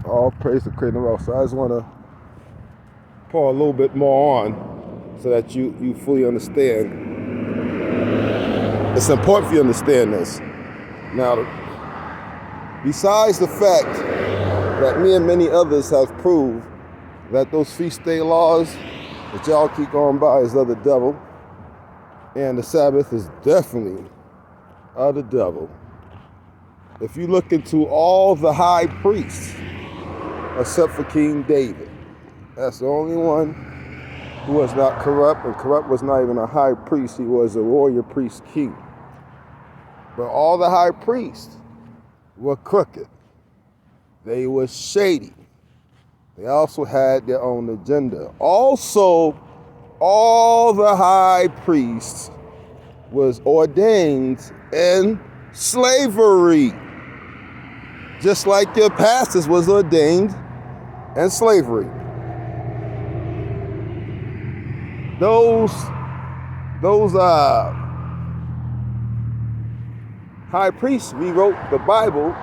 All praise the Creator of all. So I just want to pour a little bit more on so that you fully understand. It's important for you to understand this. Now, besides the fact that me and many others have proved that those feast day laws that y'all keep going by is of the devil, and the Sabbath is definitely of the devil. If you look into all the high priests, except for King David, that's the only one who was not corrupt, and corrupt was not even a high priest, he was a warrior priest king. But all the high priests were crooked. They were shady. They also had their own agenda. Also, all the high priests was ordained in slavery, just like your pastors was ordained in slavery. Those high priests rewrote the Bible,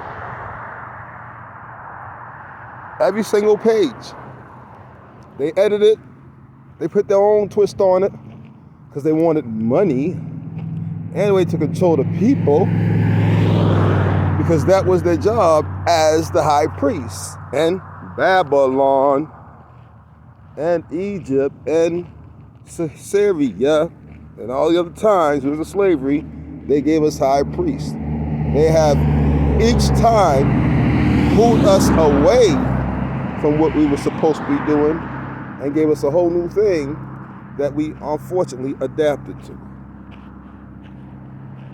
every single page. They edited it, they put their own twist on it, because they wanted money, and a way to control the people, because that was their job as the high priests. And Babylon, and Egypt, and Syria, and all the other times it was a slavery, they gave us high priests. They have each time pulled us away from what we were supposed to be doing and gave us a whole new thing that we unfortunately adapted to.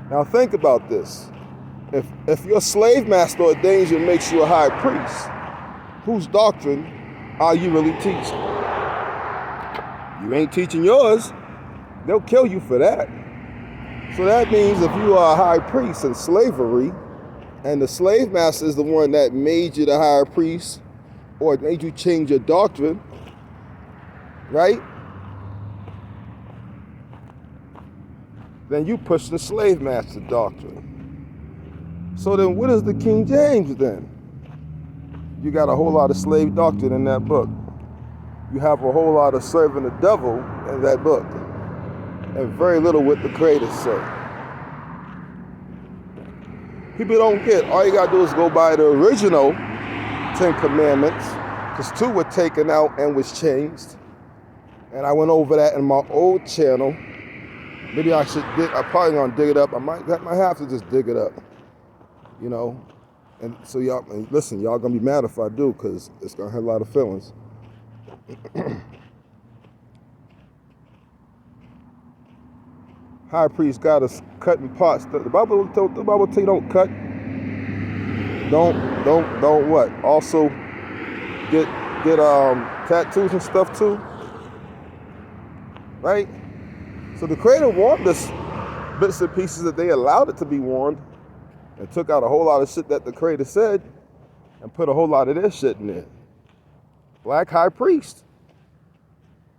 Now think about this. If your slave master ordains you and makes you a high priest, whose doctrine are you really teaching? You ain't teaching yours. They'll kill you for that. So that means if you are a high priest in slavery, and the slave master is the one that made you the high priest, or made you change your doctrine, right? Then you push the slave master doctrine. So then what is the King James then? You got a whole lot of slave doctrine in that book. You have a whole lot of serving the devil in that book, and very little what the Creator said. People don't get, all you gotta do is go by the original 10 Commandments, because 2 were taken out and was changed. And I went over that in my old channel. Maybe I'm probably gonna dig it up. I might have to just dig it up, you know. And so y'all, listen, y'all gonna be mad if I do, because it's gonna hurt a lot of feelings. High priest got us cutting pots. The Bible tell you don't cut. Don't what? Also get tattoos and stuff too. Right? So the Creator warned us bits and pieces that they allowed it to be warned, and took out a whole lot of shit that the Creator said and put a whole lot of their shit in there. Black high priest.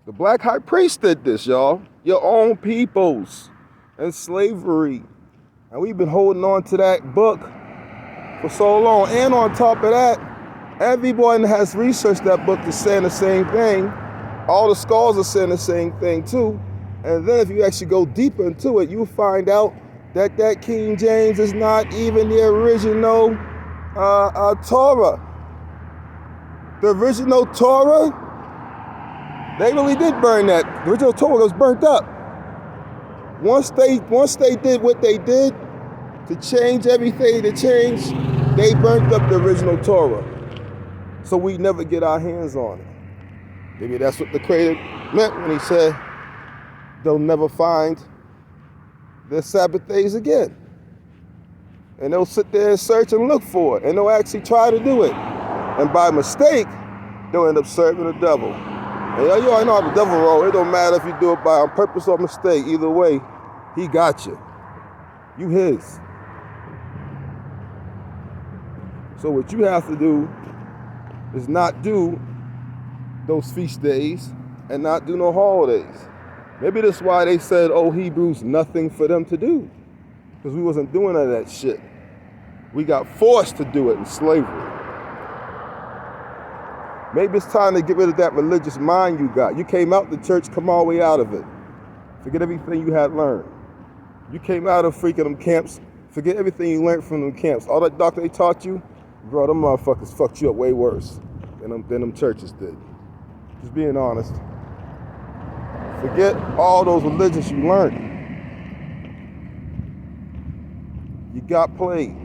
The black high priest did this, y'all. Your own peoples in slavery. And we've been holding on to that book for so long. And on top of that, everyone has researched that book is saying the same thing. All the scholars are saying the same thing too. And then if you actually go deeper into it, you find out that King James is not even the original Torah. The original Torah, they really did burn that. The original Torah was burnt up. Once they did what they did to change everything to change, they burnt up the original Torah. So we never get our hands on it. Maybe that's what the Creator meant when he said they'll never find their Sabbath days again. And they'll sit there and search and look for it, and they'll actually try to do it. And by mistake, they'll end up serving the devil. And you already know how the devil roll. It don't matter if you do it by on purpose or mistake. Either way, he got you. You his. So what you have to do is not do those feast days and not do no holidays. Maybe that's why they said, oh, Hebrews, nothing for them to do. Because we wasn't doing none of that shit. We got forced to do it in slavery. Maybe it's time to get rid of that religious mind you got. You came out the church, come all the way out of it. Forget everything you had learned. You came out of freaking them camps, forget everything you learned from them camps. All that doctor they taught you, bro, them motherfuckers fucked you up way worse than them churches did. Just being honest. Forget all those religions you learned. You got played.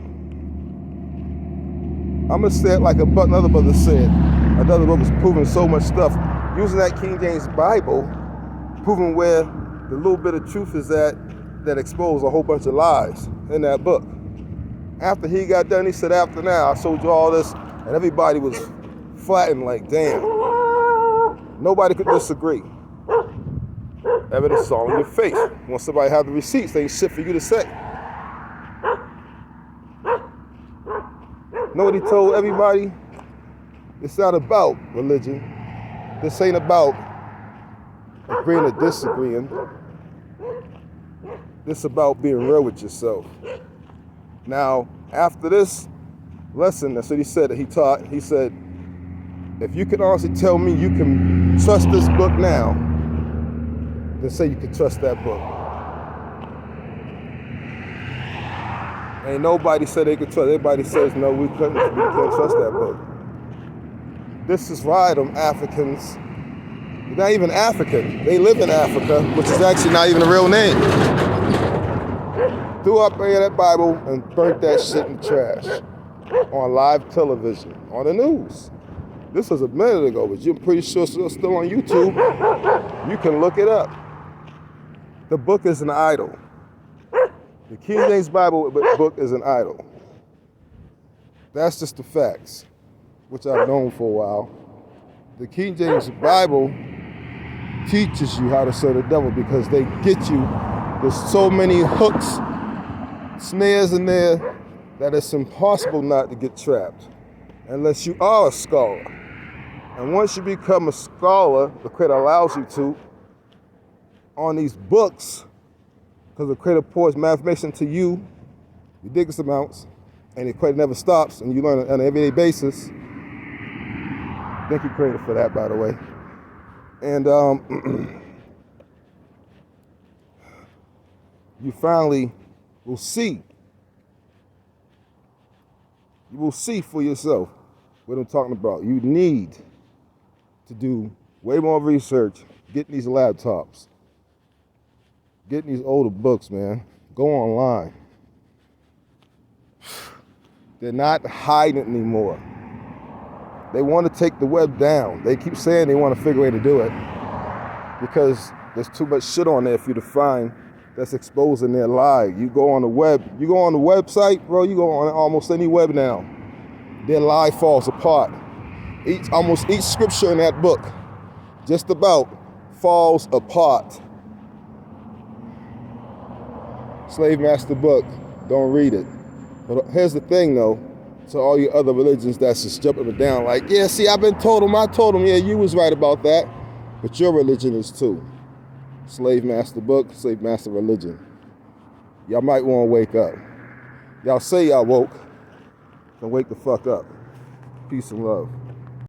I'm gonna say it like another brother said. Another brother was proving so much stuff. Using that King James Bible, proving where the little bit of truth is that exposed a whole bunch of lies in that book. After he got done, he said, after now, I showed you all this, and everybody was flattened like, damn. Nobody could disagree. Evidence all in your face. Once somebody have the receipts, they ain't shit for you to say. Know what he told everybody? It's not about religion. This ain't about agreeing or disagreeing. This is about being real with yourself. Now, after this lesson, that's what he said that he taught. He said, if you can honestly tell me you can trust this book now, then say you can trust that book. Ain't nobody said they could trust. Everybody says, no, we couldn't. We can't trust that book. This is why them Africans, they're not even African. They live in Africa, which is actually not even a real name. Threw up there that Bible and burnt that shit in the trash on live television, on the news. This was a minute ago, but you're pretty sure it's still on YouTube. You can look it up. The book is an idol. The King James Bible book is an idol. That's just the facts, which I've known for a while. The King James Bible teaches you how to serve the devil because they get you. There's so many hooks, snares in there that it's impossible not to get trapped unless you are a scholar. And once you become a scholar, the Creator allows you to, on these books, because the Creator pours information to you, ridiculous amounts, and the Creator never stops, and you learn on an everyday basis. Thank you, Creator, for that, by the way. And you finally will see. You will see for yourself what I'm talking about. You need to do way more research, getting these laptops, getting these older books, man. Go online. They're not hiding it anymore. They want to take the web down. They keep saying they want to figure a way to do it because there's too much shit on there for you to find that's exposing their lie. You go on the web, you go on the website, bro, you go on almost any web now, their lie falls apart. Almost each scripture in that book just about falls apart. Slave Master book, don't read it. But here's the thing though, to all you other religions that's just jumping down like, yeah, see, I told them, yeah, you was right about that. But your religion is too. Slave Master book, Slave Master religion. Y'all might want to wake up. Y'all say y'all woke, then wake the fuck up. Peace and love.